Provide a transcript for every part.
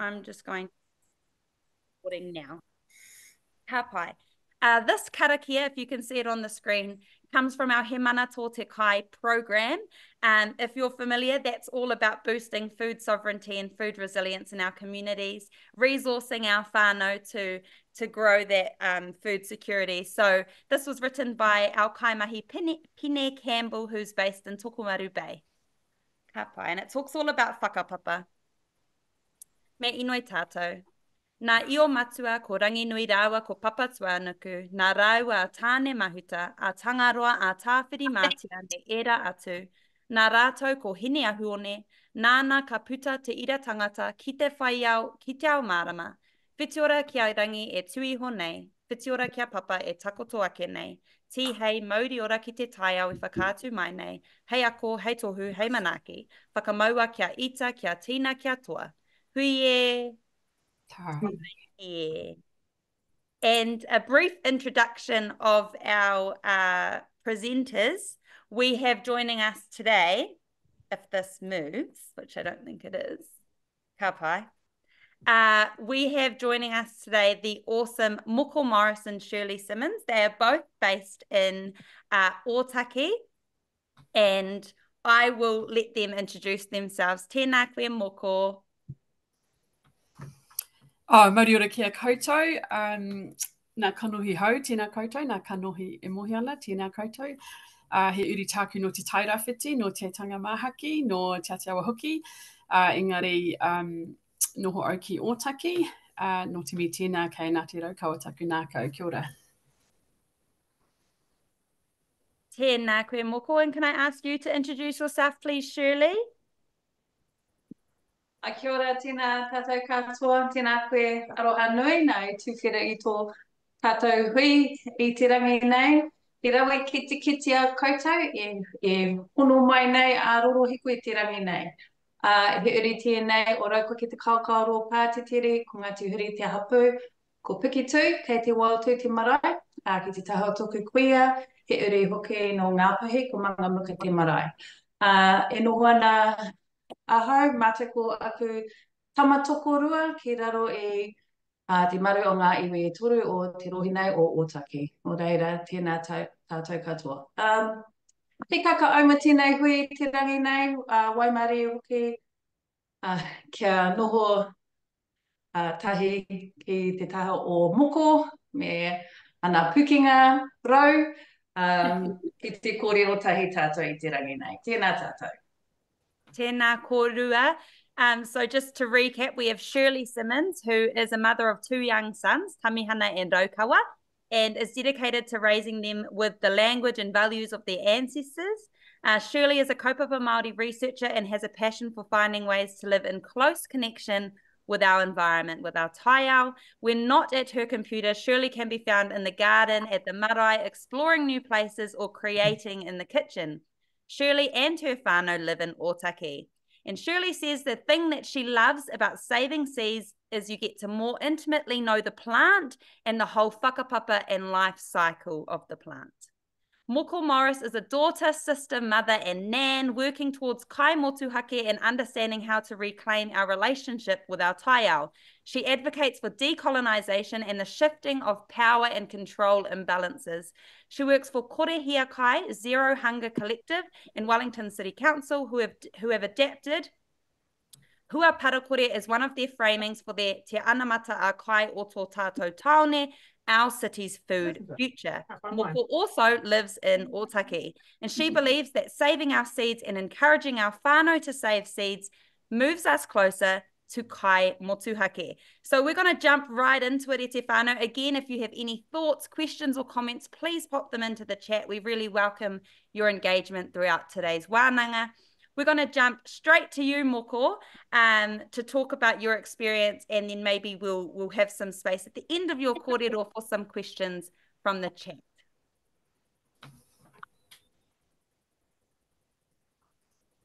I'm just going recording now. Ka pai. This karakia, if you can see it on the screen, comes from our He Mana Tō Te Kai program. If you're familiar, that's all about boosting food sovereignty and food resilience in our communities, resourcing our whānau to grow that food security. So this was written by our kaimahi Pine Campbell, who's based in Tokomaru Bay. Ka pai. And it talks all about whakapapa. Me inoi tātou. Nā io matua ko rangi nui rāua ko papa tuanuku, nā rāua a tāne mahuta, a tangaroa a tāwhiri mātia ne era atu, nā rātou ko hine ahuone, nāna ka puta te ira tangata ki te whai au, ki te au marama, whitiora kia rangi e tuiho nei, whitiora kia papa e takoto ake nei, ti hei mauri ora ki te tai au I whakātu mai nei, hei ako, hei tohu, hei manaki, whakamaua kia ita, kia tina, kia toa. Hui e... Yeah. And a brief introduction of our presenters. We have joining us today, if this moves, which I don't think it is, ka pai. We have joining us today the awesome Moko Morris and Shirley Simmonds. They are both based in Otaki, and I will let them introduce themselves. Tēnā koe Moko. Mauri ora kia koutou, nā kanohi hau, tēnā koutou, nā kanohi e mohi ana, tēnā koutou. He uri tāku no te tairawhiti, no te tanga mahaki, no te atiawa hoki, engari noho au ki Otaki, no te mi tēnā kei Ngāti Rau Kawataku nākau, kia ora. Tēnā koe Moko, and can I ask you to introduce yourself, please, Shirley? Kia ora, tēnā tātou katoa, tēnā koe aroha nui, nā I tūwhera I tō tātou hui I te rangi nei. I rawe kiti a koutou, e hono mai nei a roro hiku I te rangi nei. He uri tēnei, o rau ko ki te kaukaro pātitere, ko ngā tūhuri te hapu, ko pikitu, kei te wautu te marae, ki te tahau toku kuia, he uri hoki no Ngāpahi, ko manga muka te marae. E noho ana ahau, mātako aku tamatokorua ki raro te maru o ngā iwi e toru o te rohinei o Otaki. O reira, tēnā tātou katoa. Te kaka auma tēnei hui te rangi nei, waimari hoki, kia noho tahi ki te taha o Moko, me ana pukinga rau, ki te kōrero tahi tātou I te rangi nei. Tēnā tātou. Tēnā kōrua. So just to recap, we have Shirley Simmonds, who is a mother of 2 young sons, Tamihana and Raukawa, and is dedicated to raising them with the language and values of their ancestors. Shirley is a kaupapa Māori researcher and has a passion for finding ways to live in close connection with our environment, with our taiao. When not at her computer, Shirley can be found in the garden, at the marae, exploring new places or creating in the kitchen. Shirley and her whānau live in Otaki. And Shirley says the thing that she loves about saving seas is you get to more intimately know the plant and the whole whakapapa and life cycle of the plant. Moko Morris is a daughter, sister, mother, and nan working towards kai motuhake and understanding how to reclaim our relationship with our taiao. She advocates for decolonization and the shifting of power and control imbalances. She works for Korehia Kai, Zero Hunger Collective, and Wellington City Council, who have adapted Hua Parakore as one of their framings for their Te Anamata a Kai o tō tātou taone, our city's food future. Moko also lives in Otaki, and she believes that saving our seeds and encouraging our whānau to save seeds moves us closer to kai motuhake. So we're going to jump right into it, e te whānau. Again, if you have any thoughts, questions or comments, please pop them into the chat. We really welcome your engagement throughout today's wānanga. We're going to jump straight to you, Moko, to talk about your experience, and then maybe we'll have some space at the end of your kōrero for some questions from the chat.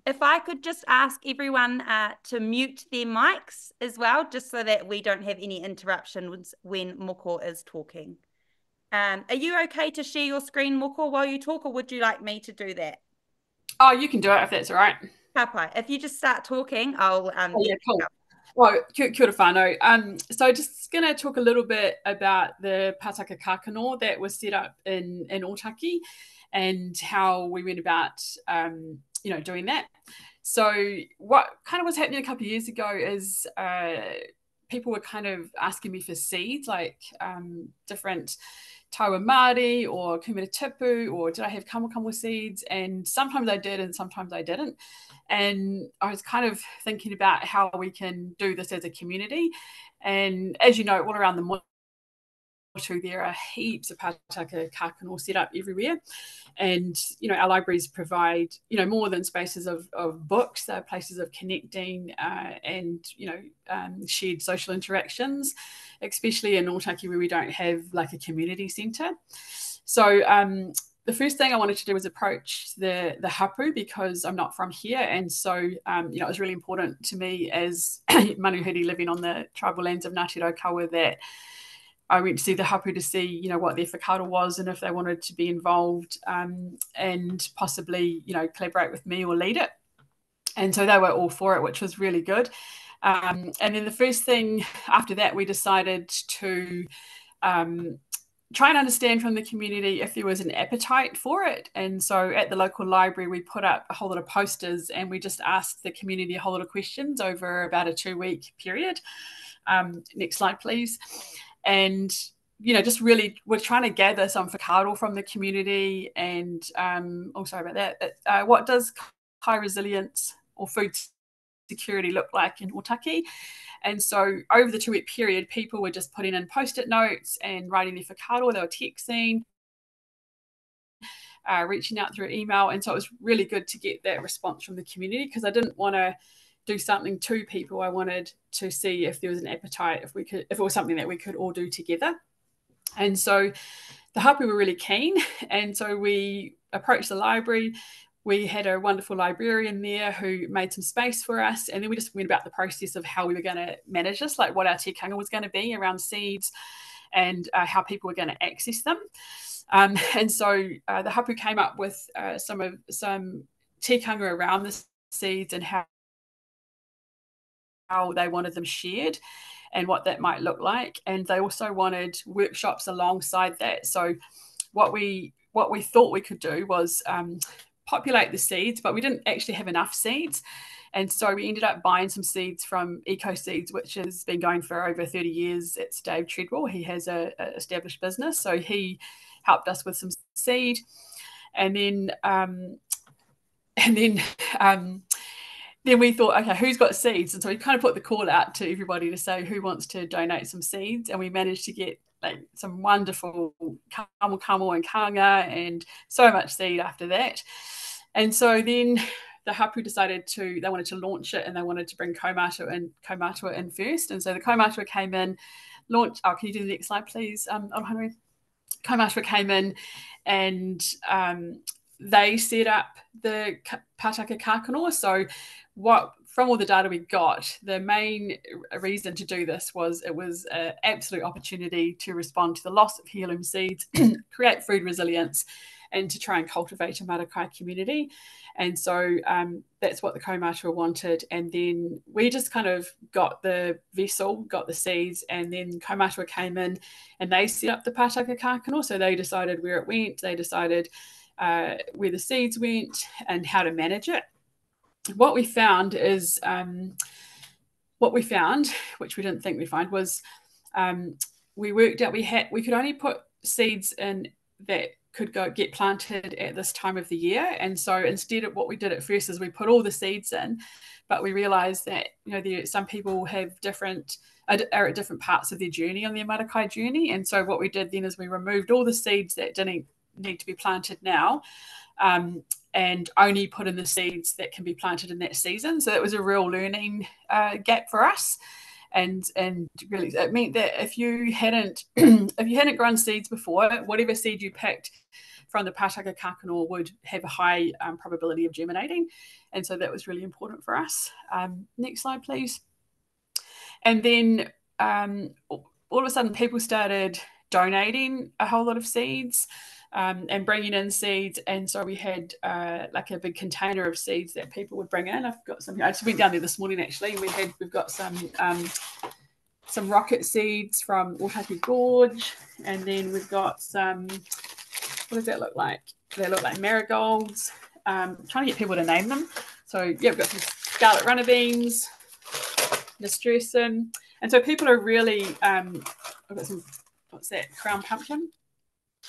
If I could just ask everyone to mute their mics as well, just so that we don't have any interruptions when Moko is talking. Are you okay to share your screen, Moko, while you talk, or would you like me to do that? Oh, you can do it if that's all right. Ka pai. If you just start talking, I'll yeah, cool. Well, kia ora whānau. So just going to talk a little bit about the pātaka kākano that was set up in Otaki and how we went about, doing that. So what kind of was happening a couple of years ago is people were kind of asking me for seeds, like different taua Māori or kumara tipu, or did I have kamokamo seeds? And sometimes I did and sometimes I didn't. And I was kind of thinking about how we can do this as a community. And as you know, all around the Motu, there are heaps of pātaka kākano set up everywhere. And, our libraries provide, more than spaces of books. They're places of connecting and, shared social interactions, especially in Otaki where we don't have like a community centre. So the first thing I wanted to do was approach the hapu because I'm not from here. And so, it was really important to me as manuhiri living on the tribal lands of Ngāti Raukawa that I went to see the hapu to see, what their whakaaro was and if they wanted to be involved and possibly, collaborate with me or lead it. And so they were all for it, which was really good. And then the first thing after that, we decided to try and understand from the community if there was an appetite for it. And so at the local library, we put up a whole lot of posters and we just asked the community a whole lot of questions over about a 2-week period. Next slide, please. And, just really we're trying to gather some whakaaro from the community. And sorry about that. What does high resilience or food security look like in Otaki? And so over the 2-week period, people were just putting in post-it notes and writing their whakaaro. They were texting, reaching out through email. And so it was really good to get that response from the community because I didn't want to do something to people. I wanted to see if there was an appetite, if it was something that we could all do together. And so the hapu were really keen. And so we approached the library. We had a wonderful librarian there who made some space for us. And then we just went about the process of how we were going to manage this, like what our tikanga was going to be around seeds and how people were going to access them. And so the hapu came up with some tikanga around the seeds and how they wanted them shared and what that might look like. And they also wanted workshops alongside that. So what we thought we could do was populate the seeds, but we didn't actually have enough seeds. And so we ended up buying some seeds from Eco Seeds, which has been going for over 30 years. It's Dave Treadwell. He has a established business. So he helped us with some seed. And then we thought, okay, who's got seeds? And so we kind of put the call out to everybody to say who wants to donate some seeds. And we managed to get like some wonderful kamokamo and kanga and so much seed after that. And so then the hapu decided they wanted to launch it and they wanted to bring kaumātua in first. And so the kaumātua came in, launched. Oh, can you do the next slide, please, Henry? Kaumātua came in and they set up the pātaka kākano. So from all the data we got, the main reason to do this was it was an absolute opportunity to respond to the loss of heirloom seeds, create food resilience, and to try and cultivate a marakai community. And so that's what the kaumātua wanted. And then we just kind of got the vessel, got the seeds, and then kaumātua came in and they set up the pātaka kākano. So they decided where it went, they decided where the seeds went and how to manage it. What we found, which we didn't think we'd find, was we worked out we could only put seeds in that could get planted at this time of the year. And so instead of what we did at first is we put all the seeds in, but we realized that some people are at different parts of their journey, on their marakai journey. And so what we did then is we removed all the seeds that didn't need to be planted now, and only put in the seeds that can be planted in that season. So that was a real learning gap for us. And really it meant that if you hadn't grown seeds before, whatever seed you picked from the pātaka kākano would have a high probability of germinating. And so that was really important for us. Next slide, please. And then all of a sudden people started donating a whole lot of seeds. and bringing in seeds. And so we had like a big container of seeds that people would bring in. I've got some here. I just went down there this morning actually, and we've got some rocket seeds from Otaki Gorge, and then we've got some, what does that look like? They look like marigolds. Trying to get people to name them. So yeah, we've got some scarlet runner beans, nasturtium, and so people are really, I've got some, what's that, crown pumpkin?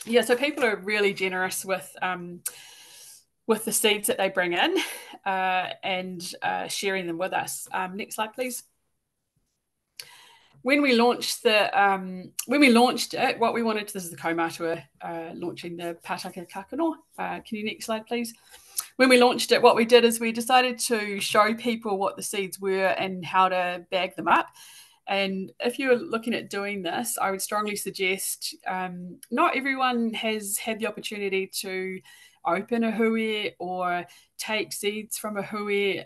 Yeah, so people are really generous with the seeds that they bring in and sharing them with us. Next slide, please. When we launched it, what we wanted, this is the kaumātua launching the Pātaka kākano. Can you next slide, please? When we launched it, what we did is we decided to show people what the seeds were and how to bag them up. And if you're looking at doing this, I would strongly suggest, not everyone has had the opportunity to open a hui or take seeds from a hui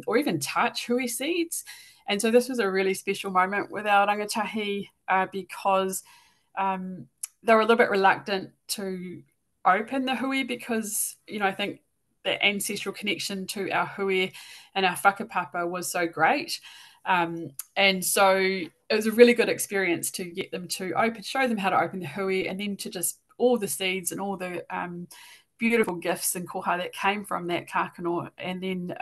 or even touch hui seeds. And so this was a really special moment with our rangatahi because they were a little bit reluctant to open the hui because, you know, I think the ancestral connection to our hui and our whakapapa was so great. And so it was a really good experience to get them to show them how to open the hui, and then to just all the seeds and all the beautiful gifts and koha that came from that kākano, and then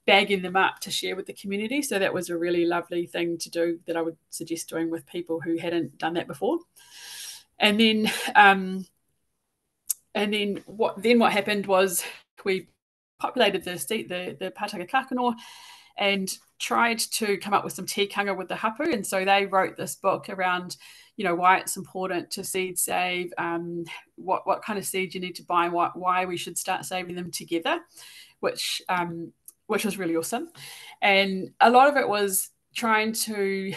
bagging them up to share with the community. So that was a really lovely thing to do that I would suggest doing with people who hadn't done that before. And then what happened was we populated the Pātaka kākano and tried to come up with some tikanga with the hapu. And so they wrote this book around, you know, why it's important to seed save, what kind of seeds you need to buy, why we should start saving them together, which was really awesome. And a lot of it was trying to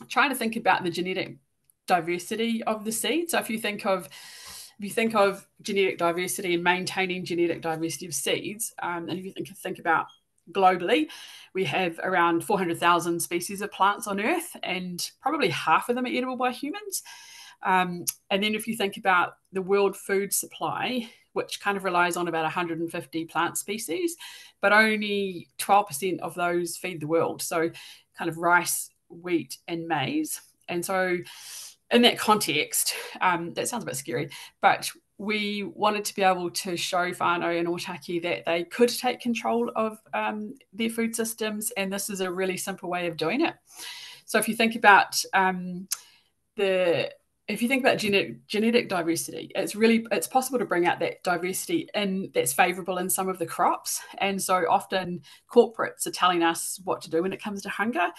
think about the genetic diversity of the seed. So if you think of genetic diversity and maintaining genetic diversity of seeds, and if you think about globally, we have around 400,000 species of plants on Earth, and probably half of them are edible by humans. And then if you think about the world food supply, which kind of relies on about 150 plant species, but only 12% of those feed the world. So kind of rice, wheat, and maize. And so in that context, that sounds a bit scary, but we wanted to be able to show whānau and Otaki that they could take control of their food systems, and this is a really simple way of doing it. So if you think about genetic diversity, it's possible to bring out that diversity that's favourable in some of the crops. And so often corporates are telling us what to do when it comes to hunger.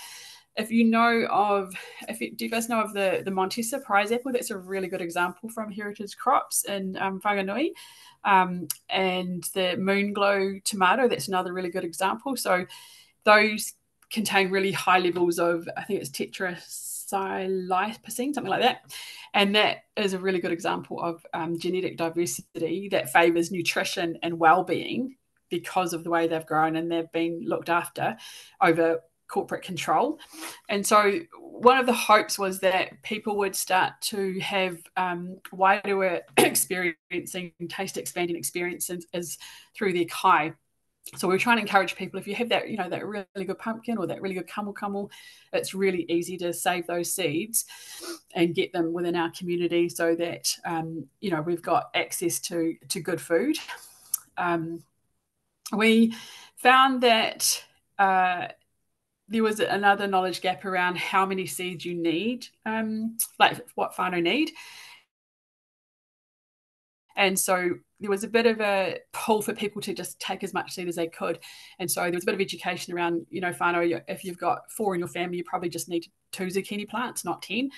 Do you guys know of the Montesa prize apple? That's a really good example from Heritage Crops in Whanganui. And the Moonglow tomato, that's another really good example. So those contain really high levels of, I think it's tetracycline, something like that. And that is a really good example of genetic diversity that favours nutrition and well-being because of the way they've grown and they've been looked after over corporate control. And so one of the hopes was that people would start to have wider experiencing, taste expanding experiences through their kai. So we're trying to encourage people, if you have that, you know, that really good pumpkin or that really good kamu, it's really easy to save those seeds and get them within our community so that, you know, we've got access to good food. We found that there was another knowledge gap around how many seeds you need, like what whānau need. And so there was a bit of a pull for people to just take as much seed as they could. And so there was a bit of education around, you know, whānau, if you've got 4 in your family, you probably just need 2 zucchini plants, not 10.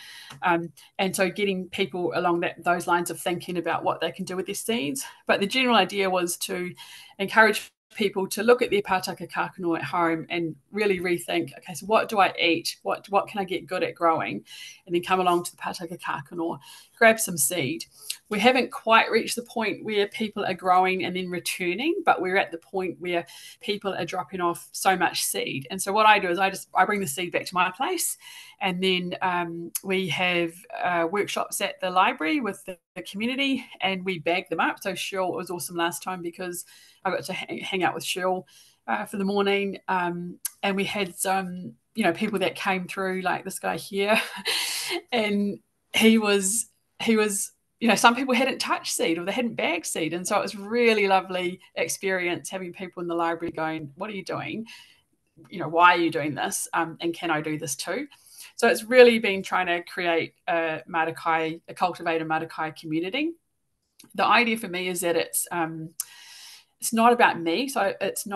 And so getting people along those lines of thinking about what they can do with their seeds. But the general idea was to encourage people to look at their pātaka kākano at home and really rethink, okay, so what do I eat? What can I get good at growing? And then come along to the pātaka kākano, grab some seed. We haven't quite reached the point where people are growing and then returning, but we're at the point where people are dropping off so much seed. And so what I do is I bring the seed back to my place, and then we have workshops at the library with the community, and we bag them up. So Shirley, it was awesome last time because I got to hang out with Shirley for the morning, and we had some, people that came through, like this guy here, and he was, some people hadn't touched seed or they hadn't bagged seed, and so it was really lovely experience having people in the library going, "What are you doing? Why are you doing this? And can I do this too?" So it's really been trying to create a cultivated Marakai community. The idea for me is that it's not about me. So it's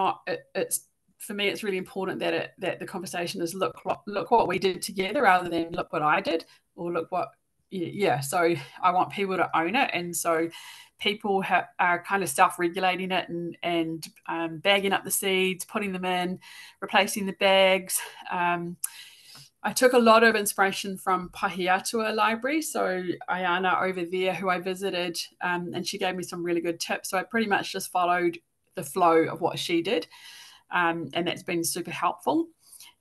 for me, it's really important that the conversation is look what we did together rather than look what I did or look what, So I want people to own it. And so people are kind of self-regulating it and bagging up the seeds, putting them in, replacing the bags. I took a lot of inspiration from Pahiatua Library. So Ayana over there, who I visited, and she gave me some really good tips. So I pretty much just followed the flow of what she did. And that's been super helpful.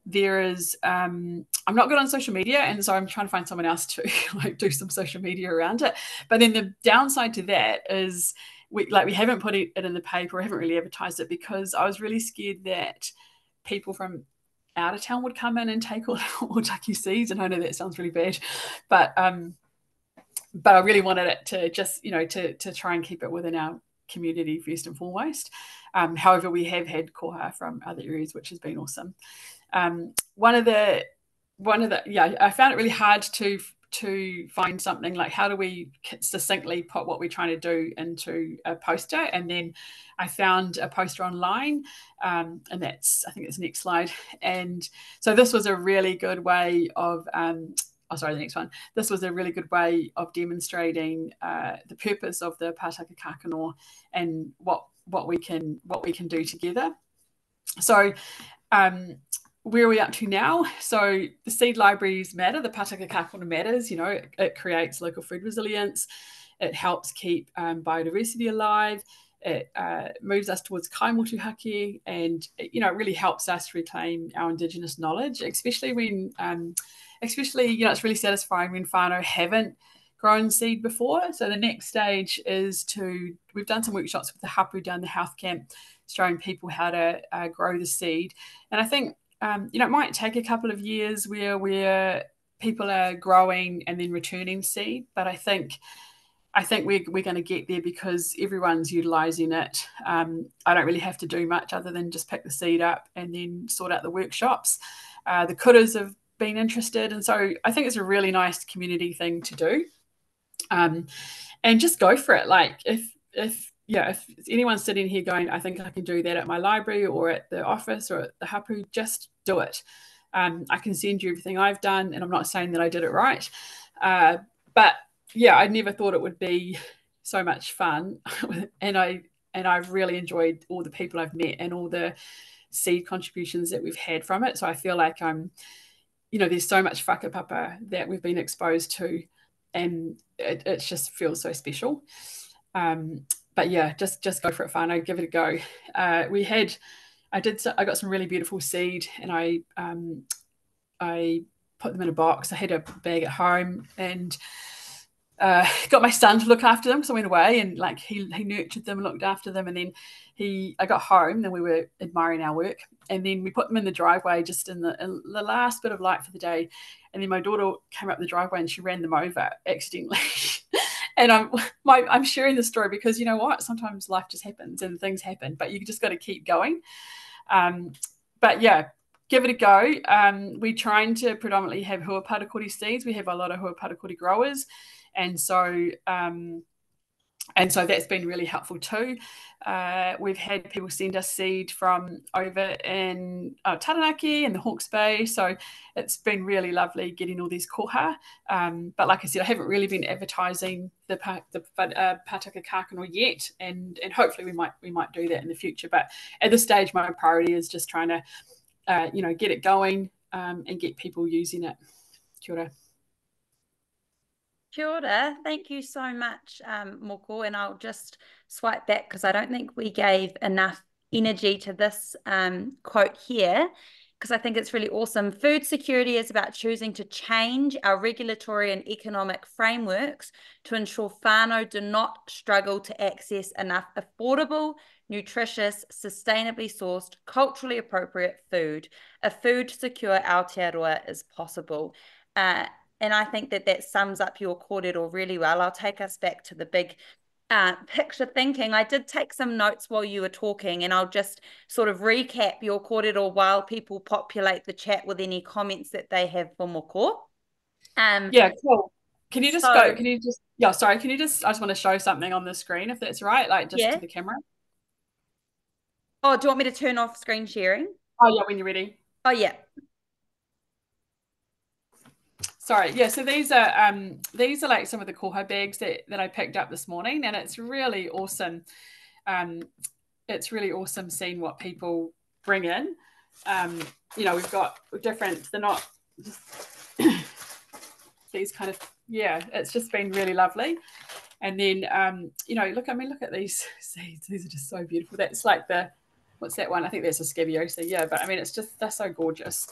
There is, I'm not good on social media, and so I'm trying to find someone else to do some social media around it. But then the downside to that is we haven't put it in the paper, haven't really advertised it, because I was really scared that people from out of town would come in and take all Taki seeds, and I know that sounds really bad, but I really wanted it to just to try and keep it within our community first and foremost. However, we have had koha from other areas, which has been awesome. One of the I found it really hard to find something like, how do we succinctly put what we're trying to do into a poster? And then I found a poster online, and I think it's the next slide. And so this was a really good way of the next one. This was a really good way of demonstrating the purpose of the pātaka kākano and what we can do together. So where are we up to now? So the seed libraries matter. The pātaka kākano matters. It creates local food resilience. It helps keep biodiversity alive. It moves us towards kaimotuhake, and it really helps us reclaim our Indigenous knowledge, especially when it's really satisfying when whānau haven't grown seed before. So the next stage is we've done some workshops with the hapu down the health camp, showing people how to grow the seed. And I think it might take a couple of years where people are growing and then returning seed, but I think we're going to get there because everyone's utilising it. I don't really have to do much other than just pick the seed up and then sort out the workshops. The kuras have been interested, and so I think it's a really nice community thing to do. And just go for it. Like if anyone's sitting here going, I think I can do that at my library or at the office or at the hapu, just do it. I can send you everything I've done, and I'm not saying that I did it right. But yeah, I never thought it would be so much fun. and I've really enjoyed all the people I've met and all the seed contributions that we've had from it. So I feel like there's so much whakapapa that we've been exposed to, and it just feels so special. But yeah, just go for it, whānau, give it a go. I got some really beautiful seed, and I put them in a box. I had a bag at home, and got my son to look after them because I went away, and like he nurtured them and looked after them. And then I got home, then we were admiring our work, and then we put them in the driveway just in the last bit of light for the day. And then my daughter came up the driveway and she ran them over accidentally. And I'm sharing this story because you know what? Sometimes life just happens and things happen, but you just got to keep going. But yeah, give it a go. We're trying to predominantly have huapatakori seeds. We have a lot of huapatakori growers. And so And so that's been really helpful too. We've had people send us seed from over in Taranaki and the Hawke's Bay. So it's been really lovely getting all these koha. But like I said, I haven't really been advertising the Pātaka kākano yet. And hopefully we might do that in the future. But at this stage, my priority is just trying to, get it going and get people using it. Kia ora. Kia ora. Thank you so much, Moko. And I'll just swipe back because I don't think we gave enough energy to this quote here, because I think it's really awesome. Food security is about choosing to change our regulatory and economic frameworks to ensure whānau do not struggle to access enough affordable, nutritious, sustainably sourced, culturally appropriate food. A food secure Aotearoa is possible. And I think that sums up your kōrero really well. I'll take us back to the big picture thinking. I did take some notes while you were talking, and I'll just sort of recap your kōrero while people populate the chat with any comments that they have for Moko. Yeah, cool. Can you just I just want to show something on the screen, if that's right, like just to the camera. Oh, do you want me to turn off screen sharing? Oh, yeah, when you're ready. Oh, yeah. Sorry, yeah, so these are like some of the koha bags that I picked up this morning, and it's really awesome. It's really awesome seeing what people bring in. We've got different, they're not just these kind of, it's just been really lovely. And then, look at these seeds. These are just so beautiful. That's like what's that one? I think that's a scabiosa. Yeah, but I mean, they're so gorgeous.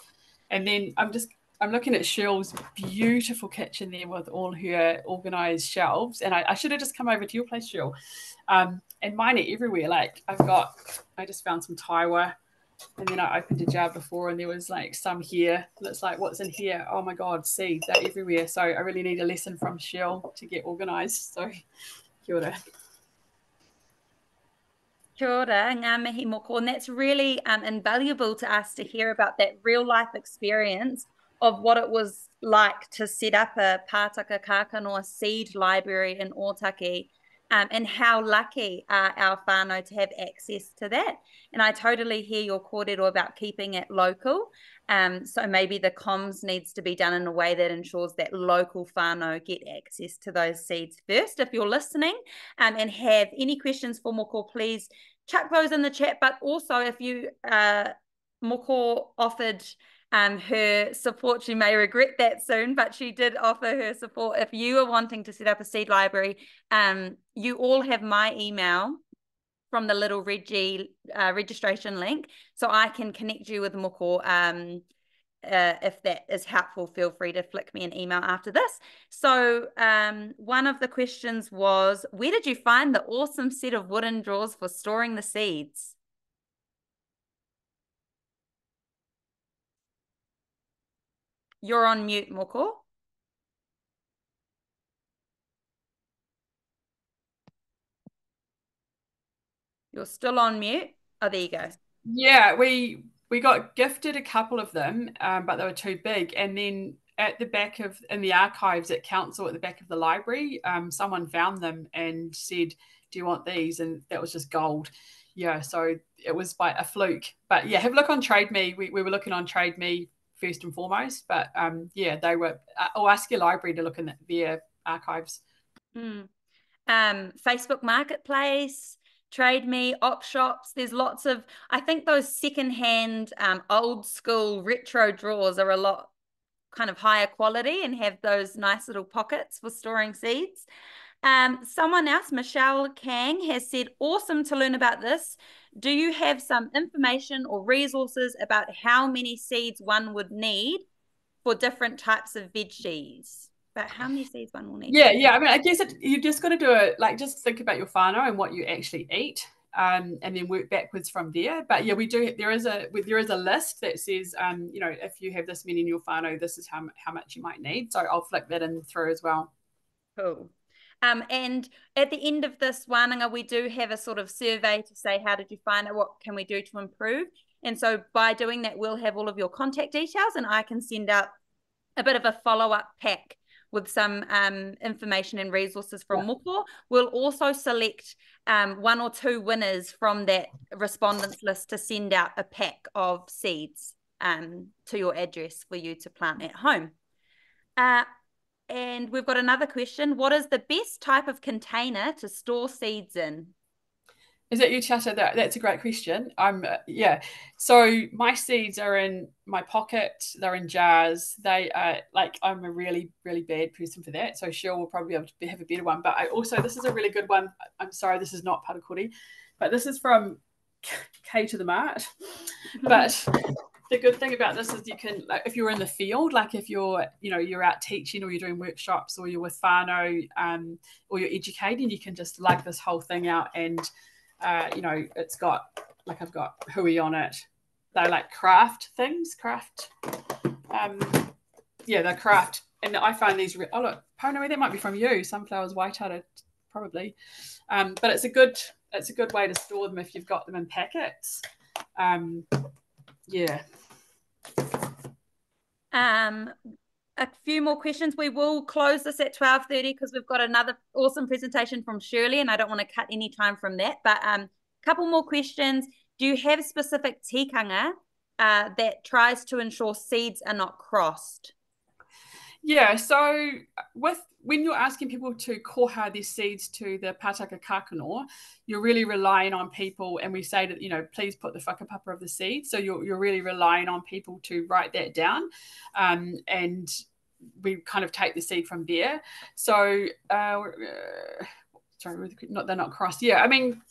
And then I'm looking at Shirley's beautiful kitchen there with all her organised shelves. And I should have just come over to your place, Shirley. And mine are everywhere. Like I just found some taiwa, and then I opened a jar before and there was like some here. It's like, what's in here? Oh my God, seeds, they're everywhere. So I really need a lesson from Shirley to get organised. So kia ora. Kia ora, ngā mihi Moko. And that's really invaluable to us to hear about that real life experience of what it was like to set up a Pātaka kākano seed library in Ōtaki, and how lucky are our whānau to have access to that. And I totally hear your kōrero about keeping it local. So maybe the comms needs to be done in a way that ensures that local whānau get access to those seeds first. If you're listening and have any questions for Moko, please chuck those in the chat. But also if you, Moko offered her support. She may regret that soon, but she did offer her support. If you are wanting to set up a seed library, you all have my email from the little registration link, so I can connect you with Moko. If that is helpful, feel free to flick me an email after this. So one of the questions was, where did you find the awesome set of wooden drawers for storing the seeds? You're on mute, Moko. You're still on mute. Oh, there you go. Yeah, we got gifted a couple of them, but they were too big. And then at the back in the archives at council, at the back of the library, someone found them and said, "Do you want these?" And that was just gold. Yeah, so it was by a fluke. But yeah, have a look on Trade Me. We were looking on Trade Me first and foremost, but they were. Or ask your library to look in their archives. Facebook Marketplace, Trade Me, op shops. There's lots of. I think those secondhand, old school retro drawers are a lot kind of higher quality and have those nice little pockets for storing seeds. Someone else, Michelle Kang, has said, awesome to learn about this. Do you have some information or resources about how many seeds one would need for different types of veggies? But how many seeds one will need? Yeah. I mean, I guess you just got to do it, like, just think about your whānau and what you actually eat, and then work backwards from there. But yeah, we do. There is a list that says, if you have this many in your whānau, this is how much you might need. So I'll flick that in through as well. Cool. And at the end of this wānanga, we do have a sort of survey to say, how did you find it? What can we do to improve? And so by doing that, we'll have all of your contact details, and I can send out a bit of a follow-up pack with some information and resources from Moko. We'll also select 1 or 2 winners from that respondents list to send out a pack of seeds to your address for you to plant at home. And we've got another question. What is the best type of container to store seeds in? Is that you, Chacha? That's a great question. Yeah. So my seeds are in my pocket. They're in jars. They are like, I'm a really, really bad person for that. So Shirley will probably be able to have a better one. But this is a really good one. I'm sorry, this is not Parakuri, but this is from K to the Mart. But the good thing about this is you can, like, if you're in the field, like if you're out teaching or you're doing workshops or you're with whānau, or you're educating, you can just lug this whole thing out and it's got, like, I've got hui on it. They're like craft things, they're craft. And I find these, oh look, Pono, that might be from you, sunflowers white-hearted, probably. But it's a good way to store them if you've got them in packets. Yeah. A few more questions. We will close this at 12:30 because we've got another awesome presentation from Shirley and I don't want to cut any time from that. But a couple more questions. Do you have specific tikanga that tries to ensure seeds are not crossed? Yeah, so when you're asking people to koha their seeds to the pātaka kākano, you're really relying on people, and we say that, please put the whakapapa of the seed. So you're really relying on people to write that down, and we kind of take the seed from there. So, sorry, they're not crossed. Yeah, I mean,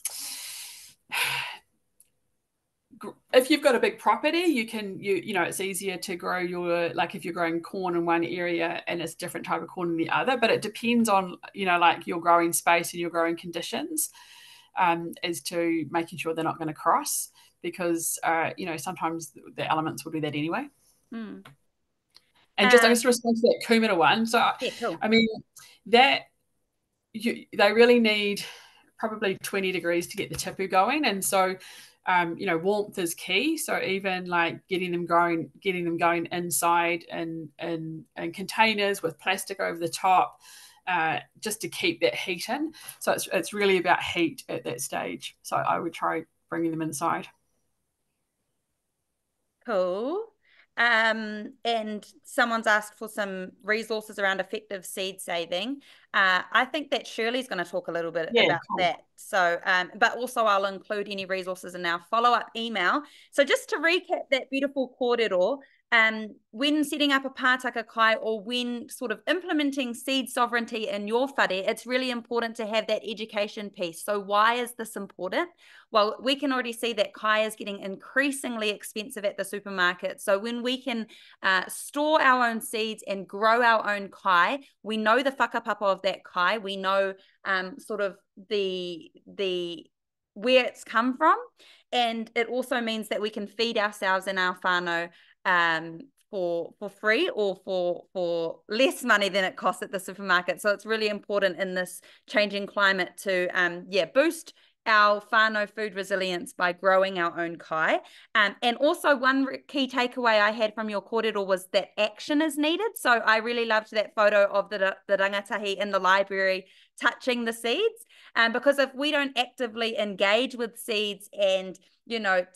if you've got a big property, it's easier to grow like if you're growing corn in one area and it's a different type of corn in the other, but it depends on, like your growing space and your growing conditions, as to making sure they're not going to cross, because, sometimes the elements will do that anyway. Mm. And just, I guess, to respond to that kumara one. So, yeah, cool. I mean, they really need probably 20 degrees to get the tipu going. And so, warmth is key. So even like getting them going inside in containers with plastic over the top, just to keep that heat in. So it's really about heat at that stage. So I would try bringing them inside. Cool. And someone's asked for some resources around effective seed saving. I think that Shirley's going to talk a little bit about that. So, but also I'll include any resources in our follow-up email. So just to recap that beautiful kōrero, when setting up a pātaka kai or when sort of implementing seed sovereignty in your whare, it's really important to have that education piece. So why is this important? Well, we can already see that kai is getting increasingly expensive at the supermarket. So when we can store our own seeds and grow our own kai, we know the whakapapa of that kai, we know sort of the where it's come from, and it also means that we can feed ourselves and our whānau for free or for less money than it costs at the supermarket. So it's really important in this changing climate to boost our whānau food resilience by growing our own kai. And also one key takeaway I had from your kōrero was that action is needed. So I really loved that photo of the rangatahi in the library touching the seeds, because if we don't actively engage with seeds and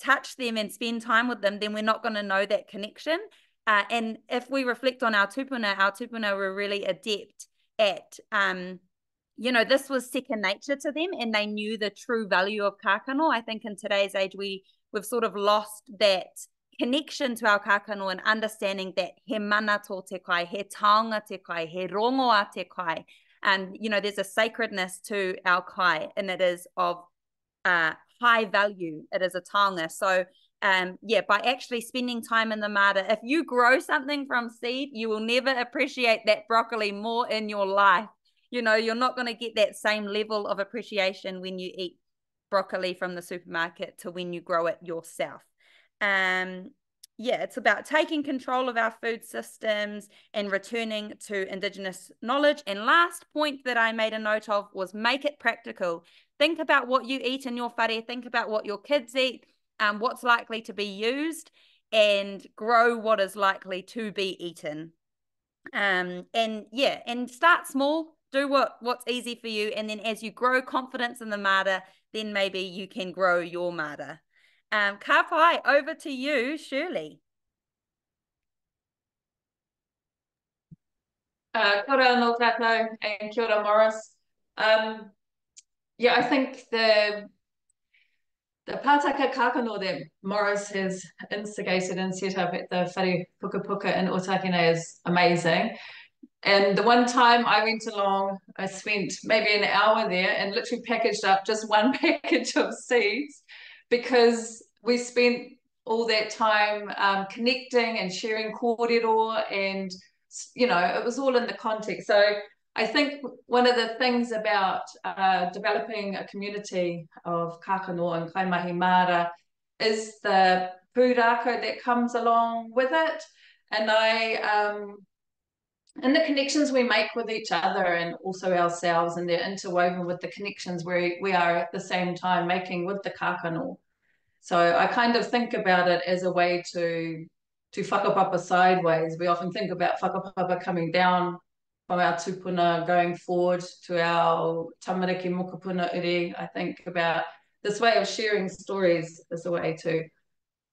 touch them and spend time with them, then we're not going to know that connection. And if we reflect on our tupuna were really adept at this was second nature to them, and they knew the true value of kākano. I think in today's age, we've sort of lost that connection to our kākano and understanding that he mana tō te kai, he taonga te kai, he rongoa te kai. And, there's a sacredness to our kai, and it is of high value. It is a taonga. So, by actually spending time in the maara, if you grow something from seed, you will never appreciate that broccoli more in your life. You're not going to get that same level of appreciation when you eat broccoli from the supermarket to when you grow it yourself. It's about taking control of our food systems and returning to Indigenous knowledge. And last point that I made a note of was make it practical. Think about what you eat in your whare. Think about what your kids eat, what's likely to be used, and grow what is likely to be eaten. And yeah, and start small, do what's easy for you, and then as you grow confidence in the maara, then maybe you can grow your maara. Ka pai, over to you, Shirley. Kia ora anō tātou, and kia ora Morris. Yeah, I think the pātaka kākano that Morris has instigated and set up at the Whare Puka Puka in Otakene is amazing. And the one time I went along, I spent maybe an hour there and literally packaged up just one package of seeds, because we spent all that time connecting and sharing kōrero, and you know, it was all in the context. So I think one of the things about developing a community of kākano and kaimahi maara is the pūrākau that comes along with it. And and the connections we make with each other and also ourselves, and they're interwoven with the connections we are at the same time making with the kākano. So I kind of think about it as a way to whakapapa sideways. We often think about whakapapa coming down from our tupuna going forward to our tamariki mokopuna uri. I think about this way of sharing stories as a way to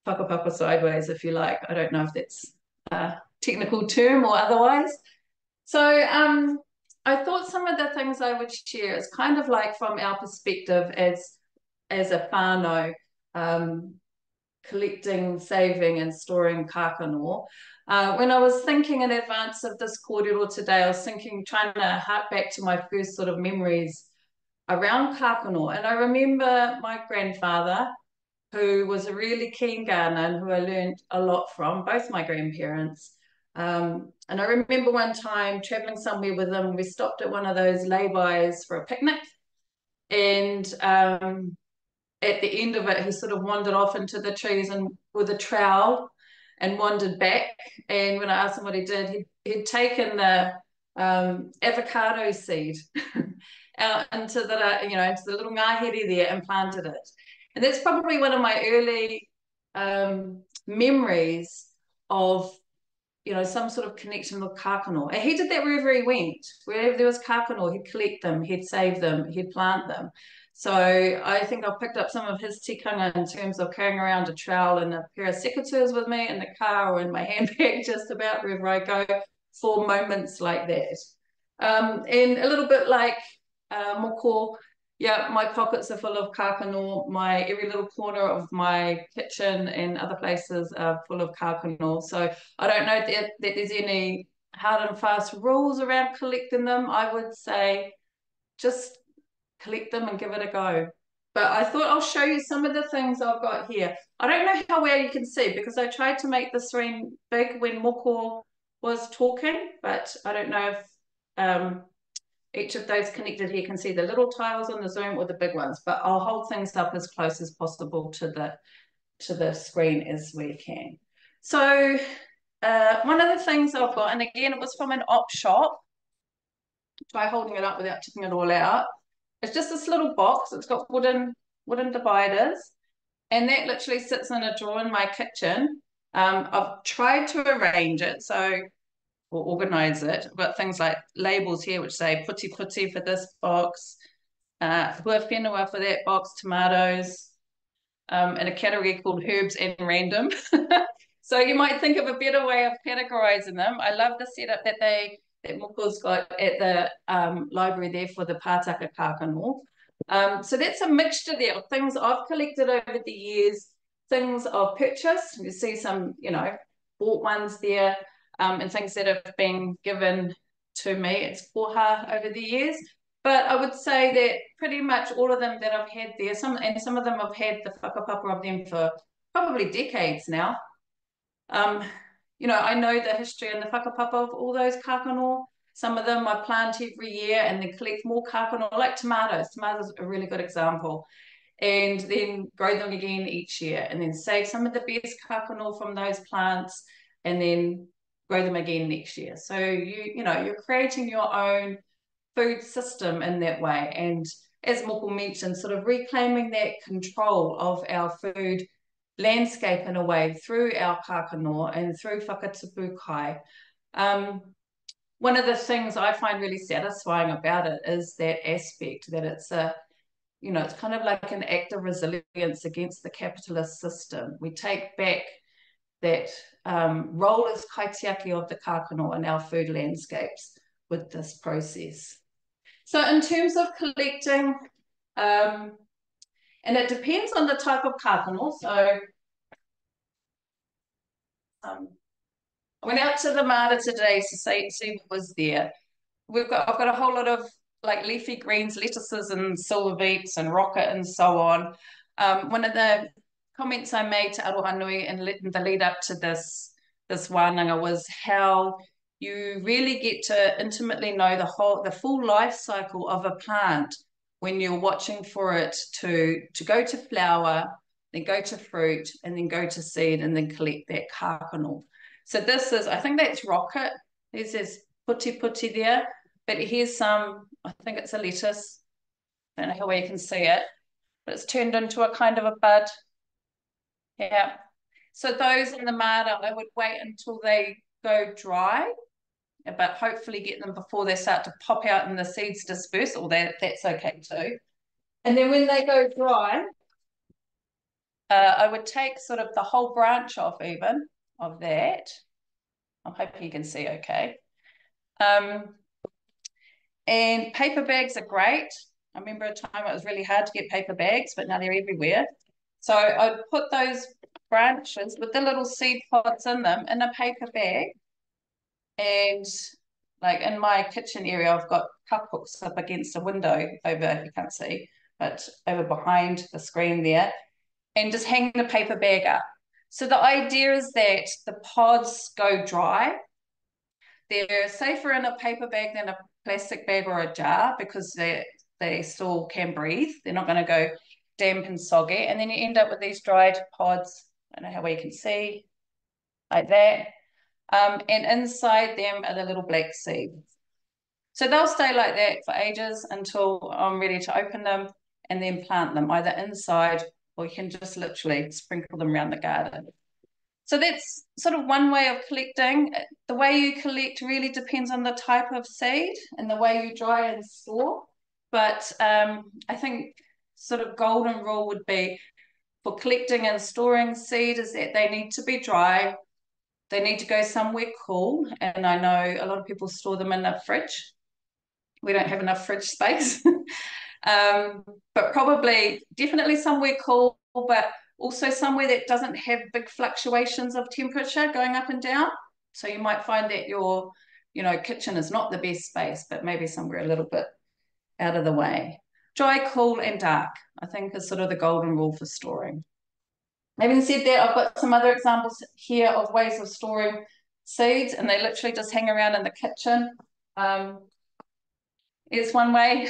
whakapapa sideways, if you like. I don't know if that's a technical term or otherwise. So I thought some of the things I would share is kind of like from our perspective as a whānau, collecting, saving and storing kākano. When I was thinking in advance of this kōrero today, I was trying to hark back to my first sort of memories around kākano. And I remember my grandfather, who was a really keen gardener and who I learned a lot from, both my grandparents. And I remember one time traveling somewhere with them, we stopped at one of those lay-bys for a picnic. And at the end of it, he sort of wandered off into the trees and with a trowel and wandered back. And when I asked him what he did, he'd taken the avocado seed out into the, into the little ngahere there and planted it. And that's probably one of my early memories of, some sort of connection with kākano. And he did that wherever he went. Wherever there was kākano, he'd collect them, he'd save them, he'd plant them. So I think I've picked up some of his tikanga in terms of carrying around a trowel and a pair of secateurs with me in the car or in my handbag, just about wherever I go, for moments like that. And a little bit like Moko, yeah, my pockets are full of kākano. Every little corner of my kitchen and other places are full of kākano. So I don't know that there's any hard and fast rules around collecting them. I would say just collect them and give it a go. But I thought I'll show you some of the things I've got here. I don't know how well you can see because I tried to make the screen big when Moko was talking, but I don't know if each of those connected here can see the little tiles on the Zoom or the big ones, but I'll hold things up as close as possible to the screen as we can. So one of the things I've got, and again, it was from an op shop. Try holding it up without tipping it all out. It's just this little box. It's got wooden dividers, and that literally sits in a drawer in my kitchen. I've tried to arrange it or organize it. I've got things like labels here which say puti puti for this box, hua whenua for that box, tomatoes, and a category called herbs and random. So you might think of a better way of categorizing them. I love the setup that Moko's got at the library there for the pātaka kākano. So that's a mixture there of things I've collected over the years, things I've purchased. You see some, bought ones there, and things that have been given to me. It's koha over the years. But I would say that pretty much all of them that I've had there, some of them I've had the whakapapa of them for probably decades now. I know the history and the whakapapa of all those kākano. Some of them I plant every year and then collect more kākano, like tomatoes. Tomatoes are a really good example. And then grow them again each year and then save some of the best kākano from those plants and then grow them again next year. So you're creating your own food system in that way. And as Moko mentioned, sort of reclaiming that control of our food landscape in a way through our kākano and through whakatipu kai. one of the things I find really satisfying about it is that aspect that it's a, you know, it's kind of like an act of resilience against the capitalist system. We take back that role as kaitiaki of the kākano in our food landscapes with this process. So in terms of collecting, and it depends on the type of kākano. So I went out to the maara today to see what was there. I've got a whole lot of like leafy greens, lettuces and silver beets and rocket and so on. One of the comments I made to Aroha in the lead up to this wānanga was how you really get to intimately know the full life cycle of a plant when you're watching for it to go to flower, then go to fruit, and then go to seed, and then collect that kākano. So this is, I think that's rocket. There's this puti there, but here's some, I think it's a lettuce. I don't know how well you can see it, but it's turned into a kind of a bud. Yeah. So those in the maara, I would wait until they go dry, but hopefully get them before they start to pop out and the seeds disperse, or that's okay too. And then when they go dry, I would take sort of the whole branch off even of that. I'm hoping you can see okay. And paper bags are great. I remember a time it was really hard to get paper bags, but now they're everywhere. So I'd put those branches with the little seed pods in them in a paper bag. And like in my kitchen area, I've got cup hooks up against a window over, you can't see, but over behind the screen there, and just hang the paper bag up. So the idea is that the pods go dry. They're safer in a paper bag than a plastic bag or a jar because they still can breathe. They're not going to go damp and soggy. And then you end up with these dried pods. I don't know how well you can see, like that. And inside them are the little black seeds. So they'll stay like that for ages until I'm ready to open them and then plant them either inside, or you can just literally sprinkle them around the garden. So that's sort of one way of collecting. The way you collect really depends on the type of seed and the way you dry and store. But I think sort of golden rule would be for collecting and storing seed is that they need to be dry. They need to go somewhere cool. And I know a lot of people store them in a fridge. We don't have enough fridge space. But probably definitely somewhere cool, but also somewhere that doesn't have big fluctuations of temperature going up and down. So you might find that your, kitchen is not the best space, but maybe somewhere a little bit out of the way. Dry, cool, and dark, I think, is sort of the golden rule for storing. Having said that, I've got some other examples here of ways of storing seeds, and they literally just hang around in the kitchen. Here's one way.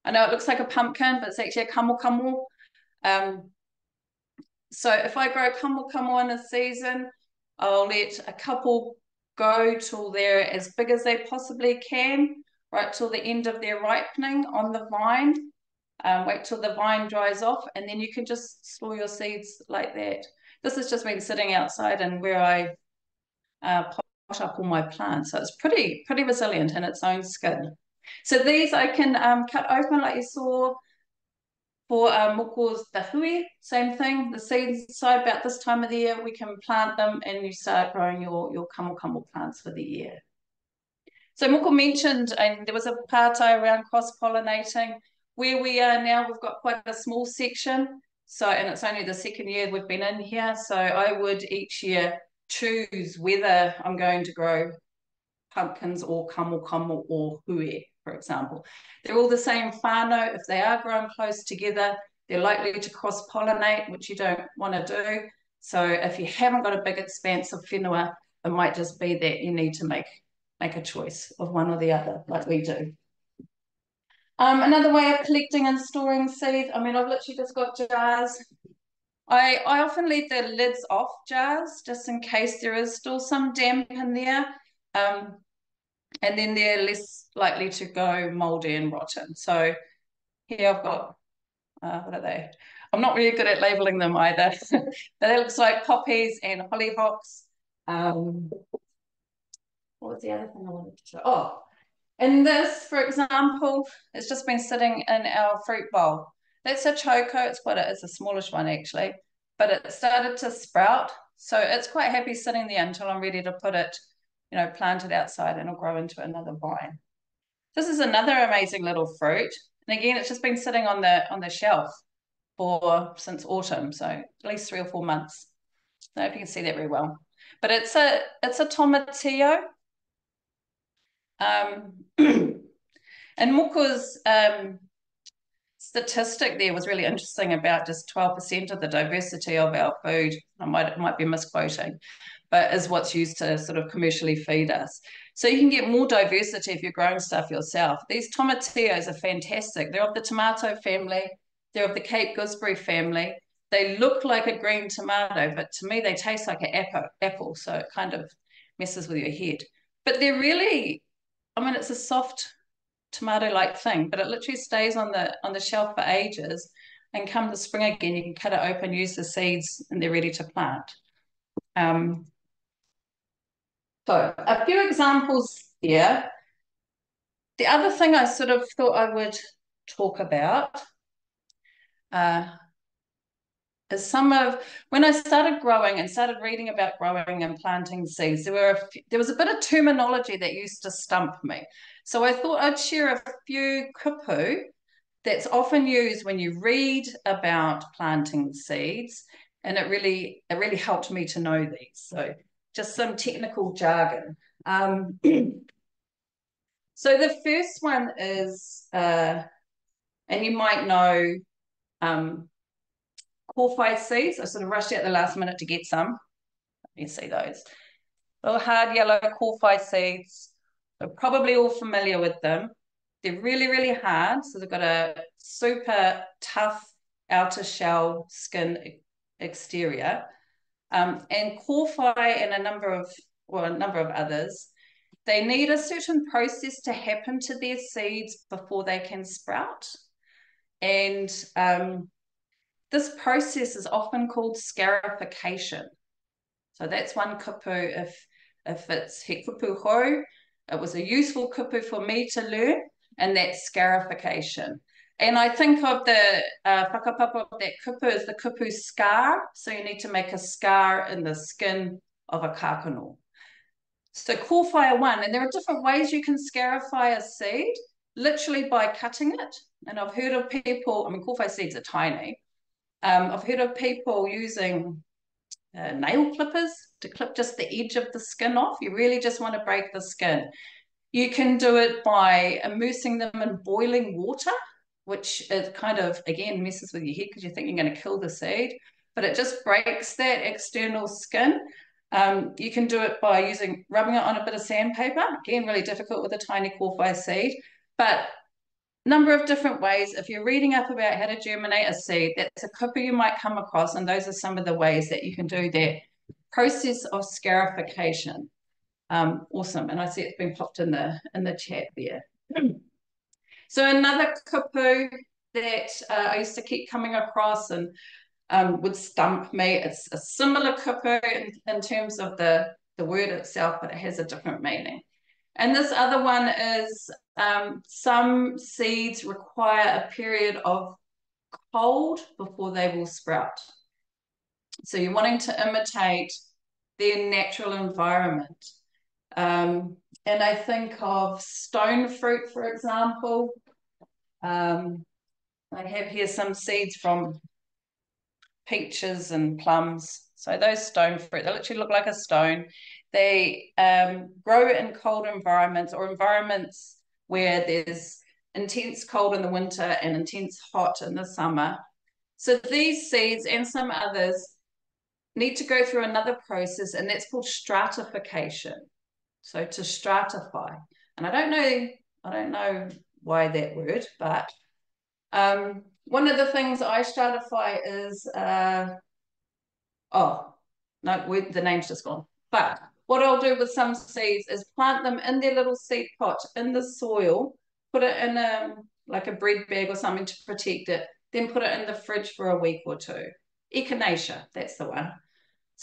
I know it looks like a pumpkin, but it's actually a kamo. So if I grow kamo in a season, I'll let a couple go till they're as big as they possibly can, right till the end of their ripening on the vine. Wait till the vine dries off, and then you can just store your seeds like that. This has just been sitting outside and where I pot up all my plants. So it's pretty resilient in its own skin. So these I can cut open like you saw for Moko's the hui, same thing. The seeds side about this time of the year, we can plant them and you start growing your kamo plants for the year. So Moko mentioned, and there was a pātai around cross-pollinating. Where we are now, we've got quite a small section. So, and it's only the second year we've been in here. So I would each year choose whether I'm going to grow pumpkins or kamo or hui, for example. They're all the same whānau. If they are grown close together, they're likely to cross-pollinate, which you don't want to do. So if you haven't got a big expanse of whenua, it might just be that you need to make a choice of one or the other, like we do. Another way of collecting and storing seeds, I mean, I've literally just got jars. I often leave the lids off jars just in case there is still some damp in there. And then they're less likely to go moldy and rotten. So here I've got, what are they? I'm not really good at labeling them either. But it looks like poppies and hollyhocks. What what was the other thing I wanted to show? Oh, and this, for example, it's just been sitting in our fruit bowl. That's a choco. It's a smallish one actually, but it started to sprout. So it's quite happy sitting there until I'm ready to put it, plant it outside, and it'll grow into another vine. This is another amazing little fruit. And again, it's just been sitting on the shelf since autumn, so at least 3 or 4 months. I don't know if you can see that very well. But it's a tomatillo. And Moko's statistic there was really interesting about just 12% of the diversity of our food. I might be misquoting, but is what's used to sort of commercially feed us. So you can get more diversity if you're growing stuff yourself. These tomatillos are fantastic. They're of the tomato family. They're of the Cape gooseberry family. They look like a green tomato, but to me they taste like an apple, so it kind of messes with your head. But they're really, it's a soft tomato-like thing, but it literally stays on the shelf for ages, and come the spring again, you can cut it open, use the seeds, and they're ready to plant. So a few examples here. The other thing I sort of thought I would talk about is when I started growing and started reading about growing and planting seeds, there was a bit of terminology that used to stump me. So I thought I'd share a few kupu that's often used when you read about planting seeds, and it really helped me to know these. So just some technical jargon. So the first one is, and you might know, kōwhai seeds. I sort of rushed out the last minute to get some. You see those little hard yellow kōwhai seeds. We're probably all familiar with them. They're really, really hard. So they've got a super tough outer shell skin exterior. And kōwhai and a number of others, they need a certain process to happen to their seeds before they can sprout. And this process is often called scarification. So that's one kupu. If it's he kupu hou, it was a useful kupu for me to learn, and that's scarification. And I think of the whakapapa of that kupu as the kupu scar. So you need to make a scar in the skin of a kākano. So kōwhai one, and there are different ways you can scarify a seed, literally by cutting it. And I've heard of people, kōwhai seeds are tiny. I've heard of people using nail clippers to clip just the edge of the skin off. You really just want to break the skin. You can do it by immersing them in boiling water, which is kind of, again, messes with your head because you think you're going to kill the seed, but it just breaks that external skin. You can do it by rubbing it on a bit of sandpaper. Again, really difficult with a tiny kōwhai seed, but number of different ways. If you're reading up about how to germinate a seed, that's a kupu you might come across, and those are some of the ways that you can do that process of scarification. Awesome, and I see it's been popped in the chat there. So another kupu that I used to keep coming across and would stump me. It's a similar kupu in terms of the word itself, but it has a different meaning. And this other one is some seeds require a period of cold before they will sprout. So you're wanting to imitate their natural environment. And I think of stone fruit, for example. I have here some seeds from peaches and plums. So those stone fruit, they literally look like a stone. They grow in cold environments, or environments where there's intense cold in the winter and intense hot in the summer. So these seeds and some others need to go through another process, and that's called stratification. So to stratify. And I don't know why that word, but one of the things I stratify is, the name's just gone. But what I'll do with some seeds is plant them in their little seed pot in the soil, put it in like a bread bag or something to protect it, then put it in the fridge for a week or two. Echinacea, that's the one.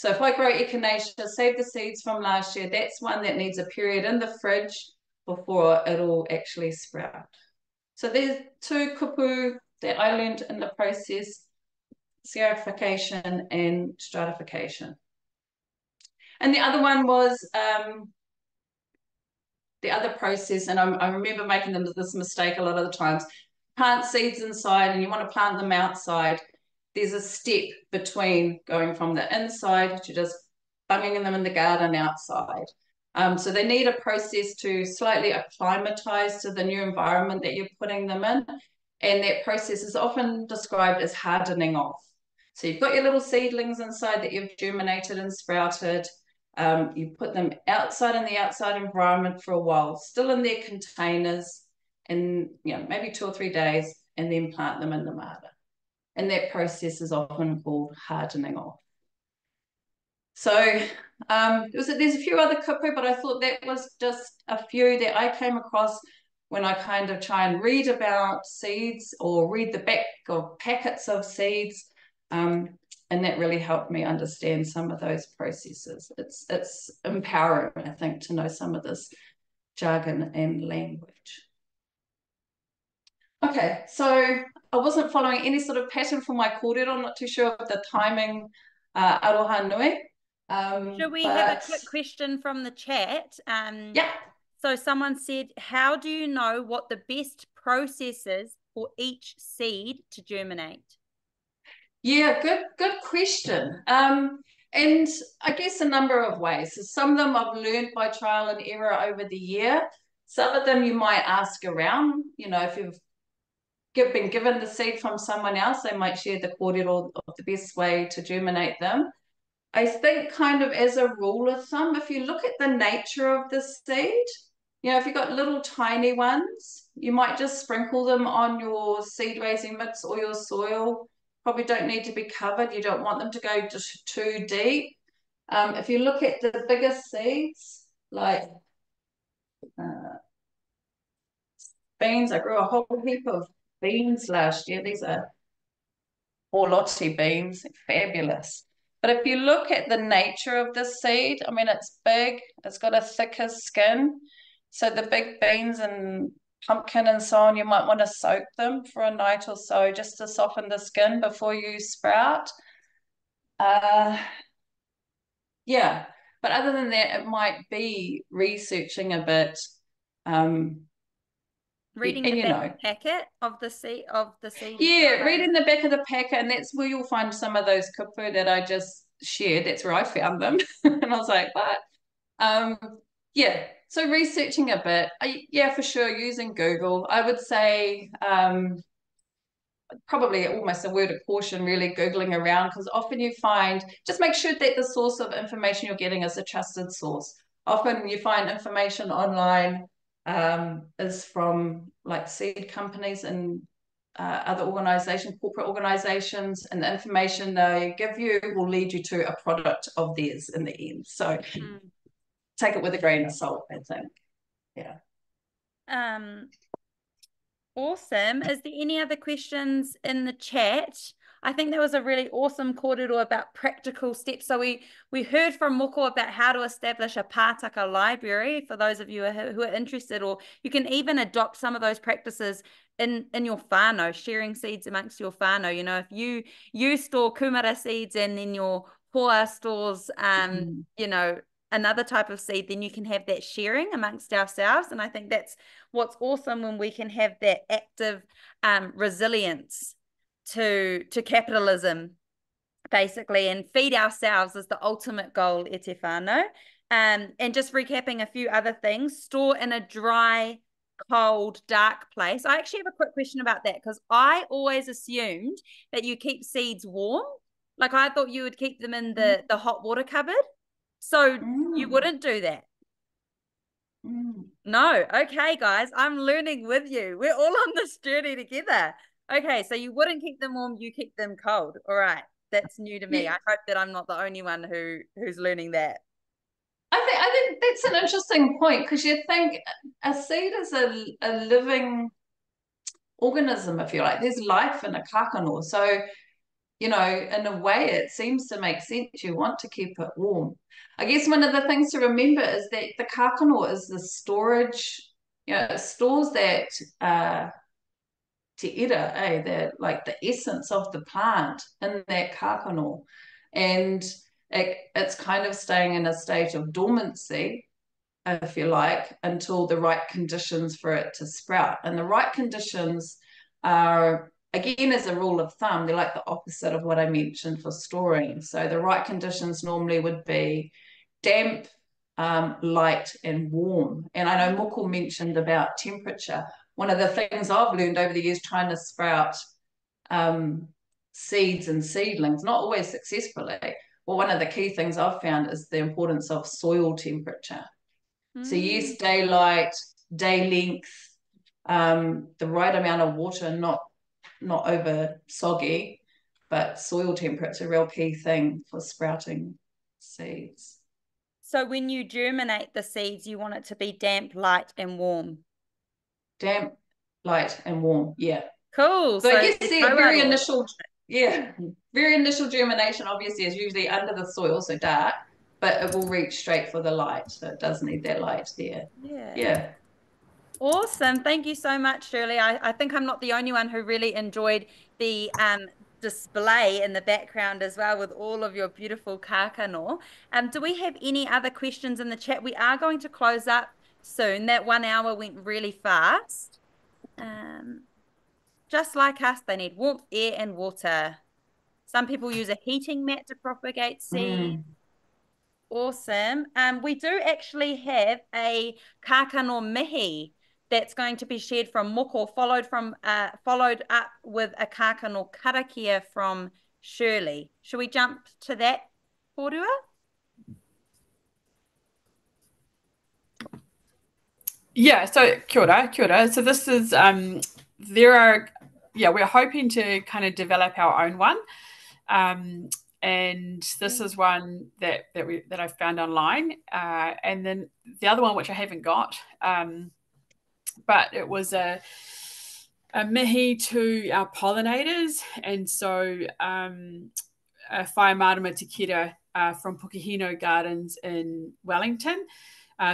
So if I grow echinacea, save the seeds from last year, that's one that needs a period in the fridge before it'll actually sprout. So there's two kupu that I learned in the process: scarification and stratification. And the other one was the other process, and I remember making this mistake a lot of the times. Plant seeds inside and you want to plant them outside. There's a step between going from the inside to just bunging them in the garden outside. So they need a process to slightly acclimatize to the new environment that you're putting them in. And that process is often described as hardening off. So you've got your little seedlings inside that you've germinated and sprouted. You put them outside in the outside environment for a while, still in their containers, and maybe 2 or 3 days, and then plant them in the maara. And that process is often called hardening off. So there's a few other kupu, but I thought that was just a few that I came across when I kind of try and read about seeds or read the back of packets of seeds. And that really helped me understand some of those processes. It's empowering, I think, to know some of this jargon and language. Okay, so I wasn't following any sort of pattern for my kōrero. I'm not too sure of the timing, aroha nui. Should we have a quick question from the chat? Yeah. So someone said, how do you know what the best process is for each seed to germinate? Yeah, good question. And I guess a number of ways. So some of them I've learned by trial and error over the year. Some of them you might ask around. If you've been given the seed from someone else, they might share the kōrero of the best way to germinate them. I think kind of as a rule of thumb, if you look at the nature of the seed, if you've got little tiny ones, you might just sprinkle them on your seed raising mix or your soil. Probably don't need to be covered. You don't want them to go just too deep. If you look at the bigger seeds, like beans, I grew a whole heap of beans last year. These are orlotti beans, fabulous. But if you look at the nature of the seed, I mean, it's big, it's got a thicker skin. So the big beans and pumpkin and so on, you might want to soak them for a night or so just to soften the skin before you sprout. Yeah, but other than that, it might be researching a bit. Reading the back packet of the seed Yeah, reading the back of the packet, and that's where you'll find some of those kupu that I just shared. That's where I found them. And I was like, what? Yeah, so researching a bit. Yeah, for sure, using Google. I would say probably almost a word of caution, really Googling around, because often you find, just make sure that the source of information you're getting is a trusted source. Often you find information online is from like seed companies and other organizations, corporate organizations, and the information they give you will lead you to a product of theirs in the end. So take it with a grain of salt, I think. Yeah. Awesome. Is there any other questions in the chat? I think that was a really awesome kōrero about practical steps. So we heard from Moko about how to establish a pātaka library for those of you who are interested, or you can even adopt some of those practices in your whānau, sharing seeds amongst your whānau. If you store kumara seeds and then your hoa stores, another type of seed, then you can have that sharing amongst ourselves. And I think that's what's awesome when we can have that active resilience to capitalism, basically, and feed ourselves is the ultimate goal e te whānau. And just recapping a few other things: store in a dry, cold, dark place. I actually have a quick question about that, because I always assumed that you keep seeds warm. Like, I thought you would keep them in the hot water cupboard. So you wouldn't do that? No. Okay, guys, I'm learning with you. We're all on this journey together. Okay, so you wouldn't keep them warm, you keep them cold. All right, that's new to me. I hope that I'm not the only one who's learning that. I think that's an interesting point, because you think a seed is a living organism, if you like. There's life in a kākano. So you know, in a way, it seems to make sense. You want to keep it warm. I guess one of the things to remember is that the kākano is the storage, you know, it stores that te ira, like the essence of the plant in that kākano. And it's kind of staying in a state of dormancy, if you like, until the right conditions for it to sprout. And the right conditions are, again, as a rule of thumb, they're like the opposite of what I mentioned for storing. So the right conditions normally would be damp, light, and warm. And I know Moko mentioned about temperature. One of the things I've learned over the years trying to sprout seeds and seedlings, not always successfully, well, one of the key things I've found is the importance of soil temperature. So yes, daylight, day length, the right amount of water, not over soggy, but soil temperature, a real key thing for sprouting seeds. So when you germinate the seeds, you want it to be damp, light, and warm. Damp, light, and warm, yeah. Cool. So I guess the very initial germination obviously is usually under the soil, so dark, but it will reach straight for the light, so it does need that light there. Yeah. Awesome. Thank you so much, Shirley. I think I'm not the only one who really enjoyed the display in the background as well with all of your beautiful kākano. Do we have any other questions in the chat? We are going to close up soon. That 1 hour went really fast. Just like us, they need warmth, air, and water. Some people use a heating mat to propagate seeds. Awesome. We do actually have a kākano mihi that's going to be shared from Moko, followed up with a kākano karakia from Shirley. Should we jump to that, Porua? Yeah, so kia ora. So this is, we're hoping to kind of develop our own one. And this is one that I found online. And then the other one, which I haven't got, but it was a mihi to our pollinators. And so Whai Marama Te Kira from Pukehino Gardens in Wellington,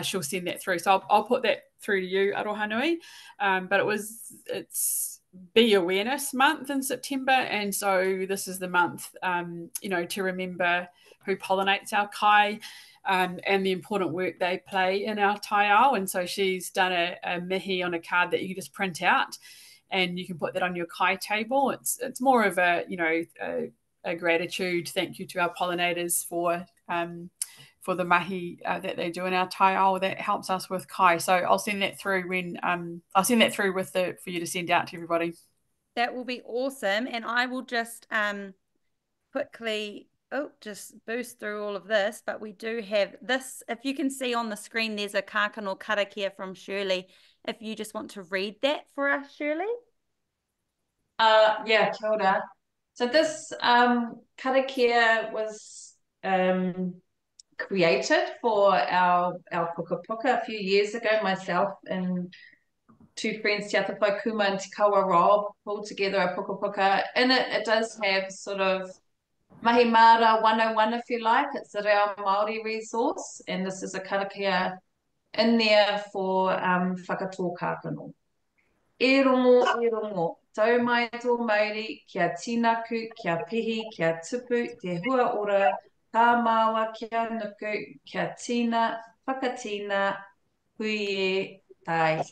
she'll send that through. So I'll put that through to you, Arohanui. But it's Bee Awareness Month in September, and so this is the month, to remember who pollinates our kai, and the important work they play in our taiao. And so she's done a mihi on a card that you can just print out, and you can put that on your kai table. It's more of a gratitude, thank you to our pollinators for the mahi that they do in our taiao that helps us with kai. So I'll send that through for you to send out to everybody. That will be awesome. And I will just quickly just boost through all of this, but we do have this. If you can see on the screen, there's a kākano karakia from Shirley. If you just want to read that for us, Shirley. Kia ora. So this karakia was created for our puka a few years ago. Myself and two friends, Te Atapai Kuma and Te Kaua Rob, pulled together a puka. In it does have sort of mahi maara 101, if you like. It's a reo Māori resource, and this is a karakia in there for whakatō kākano. E rongo, tau mai tō mauri, kia tinaku, kia pihi, kia tupu, te hua ora, tā māua kia nuku, kia tina, whakatina, hui e tai.